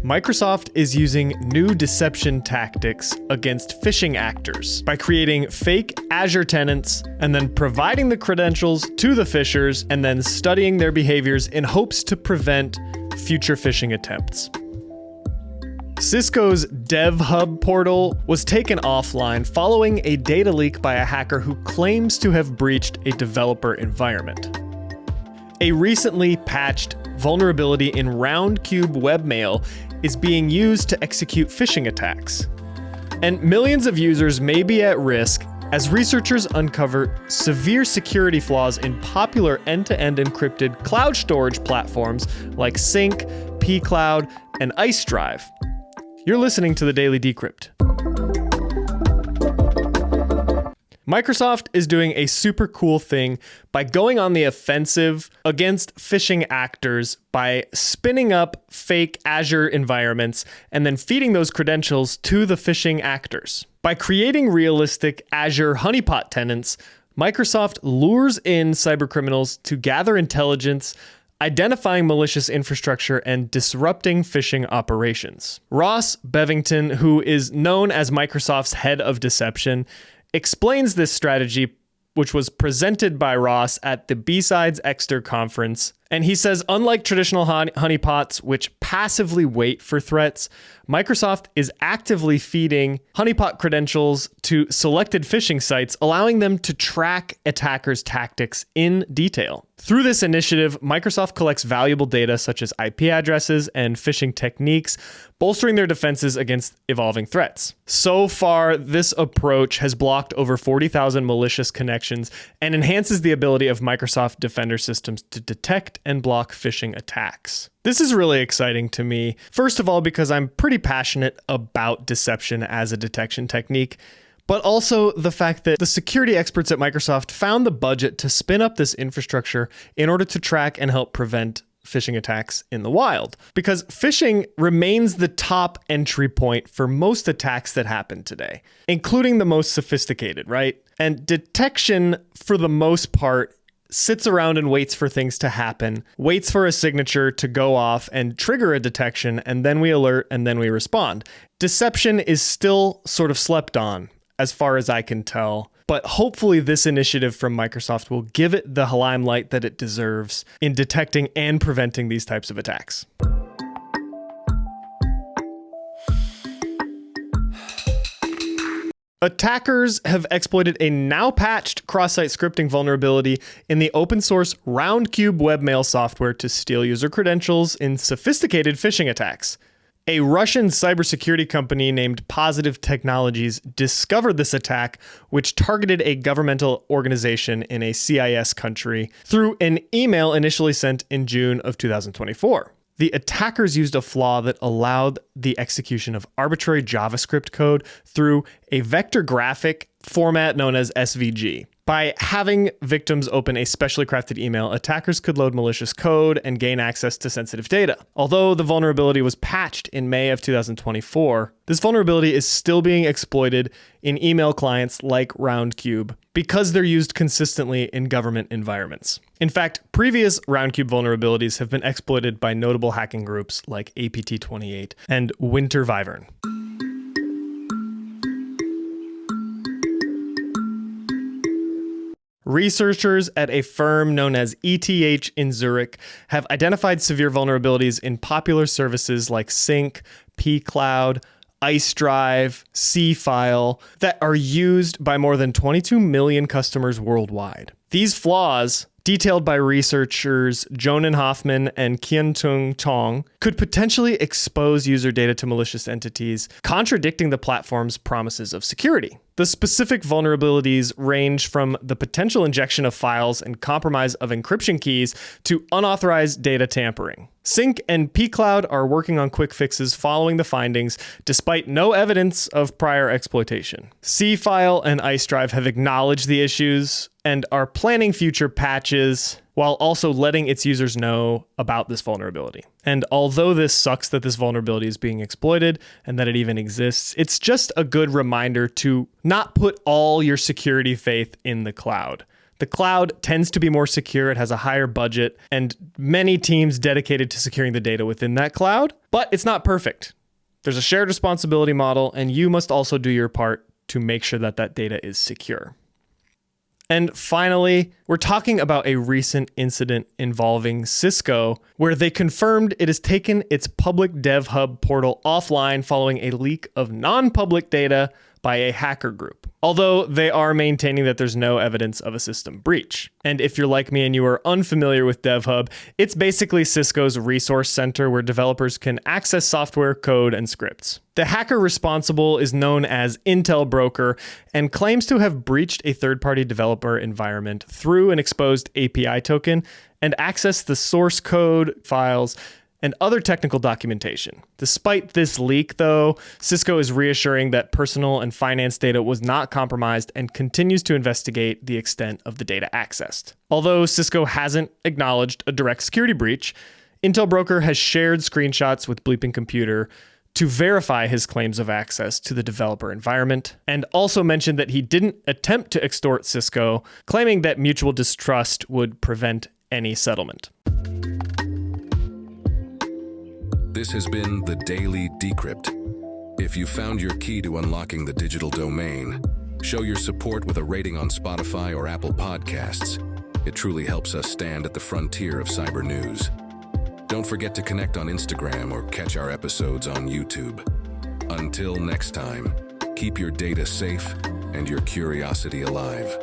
Microsoft is using new deception tactics against phishing actors by creating fake Azure tenants and then providing the credentials to the phishers and then studying their behaviors in hopes to prevent future phishing attempts. Cisco's DevHub portal was taken offline following a data leak by a hacker who claims to have breached a developer environment. A recently patched vulnerability in Roudcube webmail is being used to execute phishing attacks. And millions of users may be at risk as researchers uncover severe security flaws in popular end-to-end encrypted cloud storage platforms like Sync, pCloud, and Ice Drive. You're listening to the Daily Decrypt. Microsoft is doing a super cool thing by going on the offensive against phishing actors by spinning up fake Azure environments and then feeding those credentials to the phishing actors. By creating realistic Azure honeypot tenants, Microsoft lures in cybercriminals to gather intelligence, identifying malicious infrastructure, and disrupting phishing operations. Ross Bevington, who is known as Microsoft's head of deception, explains this strategy, which was presented by Ross at the BSides Exeter conference. And he says, unlike traditional honeypots, which passively wait for threats, Microsoft is actively feeding honeypot credentials to selected phishing sites, allowing them to track attackers' tactics in detail. Through this initiative, Microsoft collects valuable data such as IP addresses and phishing techniques, bolstering their defenses against evolving threats. So far, this approach has blocked over 40,000 malicious connections and enhances the ability of Microsoft Defender systems to detect and block phishing attacks. This is really exciting to me. First of all, because I'm pretty passionate about deception as a detection technique, but also the fact that the security experts at Microsoft found the budget to spin up this infrastructure in order to track and help prevent phishing attacks in the wild. Because phishing remains the top entry point for most attacks that happen today, including the most sophisticated, right? And detection, for the most part, sits around and waits for things to happen, waits for a signature to go off and trigger a detection, and then we alert and then we respond. Deception is still sort of slept on, as far as I can tell. But hopefully this initiative from Microsoft will give it the limelight that it deserves in detecting and preventing these types of attacks. Attackers have exploited a now patched cross-site scripting vulnerability in the open source Roundcube webmail software to steal user credentials in sophisticated phishing attacks. A Russian cybersecurity company named Positive Technologies discovered this attack, which targeted a governmental organization in a CIS country through an email initially sent in June of 2024. The attackers used a flaw that allowed the execution of arbitrary JavaScript code through a vector graphic format known as SVG. By having victims open a specially crafted email, attackers could load malicious code and gain access to sensitive data. Although the vulnerability was patched in May of 2024, this vulnerability is still being exploited in email clients like Roundcube because they're used consistently in government environments. In fact, previous Roundcube vulnerabilities have been exploited by notable hacking groups like APT28 and Winter Wyvern. Researchers at a firm known as ETH in Zurich have identified severe vulnerabilities in popular services like Sync, pCloud, Ice Drive, C-File that are used by more than 22 million customers worldwide. These flaws, detailed by researchers Jonan Hoffman and Qiantung Tong, could potentially expose user data to malicious entities, contradicting the platform's promises of security. The specific vulnerabilities range from the potential injection of files and compromise of encryption keys to unauthorized data tampering. Sync and pCloud are working on quick fixes following the findings, despite no evidence of prior exploitation. C-File and Ice Drive have acknowledged the issues and are planning future patches while also letting its users know about this vulnerability. And although this sucks that this vulnerability is being exploited and that it even exists, it's just a good reminder to not put all your security faith in the cloud. The cloud tends to be more secure, it has a higher budget, and many teams dedicated to securing the data within that cloud, but it's not perfect. There's a shared responsibility model, and you must also do your part to make sure that that data is secure. And finally, we're talking about a recent incident involving Cisco, where they confirmed it has taken its public DevHub portal offline following a leak of non-public data by a hacker group, although they are maintaining that there's no evidence of a system breach. And if you're like me and you are unfamiliar with DevHub, it's basically Cisco's resource center where developers can access software, code, and scripts. The hacker responsible is known as Intel Broker and claims to have breached a third-party developer environment through an exposed API token and accessed the source code files and other technical documentation. Despite this leak, though, Cisco is reassuring that personal and finance data was not compromised and continues to investigate the extent of the data accessed. Although Cisco hasn't acknowledged a direct security breach, Intel Broker has shared screenshots with Bleeping Computer to verify his claims of access to the developer environment, and also mentioned that he didn't attempt to extort Cisco, claiming that mutual distrust would prevent any settlement. This has been the Daily Decrypt. If you found your key to unlocking the digital domain, show your support with a rating on Spotify or Apple Podcasts. It truly helps us stand at the frontier of cyber news. Don't forget to connect on Instagram or catch our episodes on YouTube. Until next time, keep your data safe and your curiosity alive.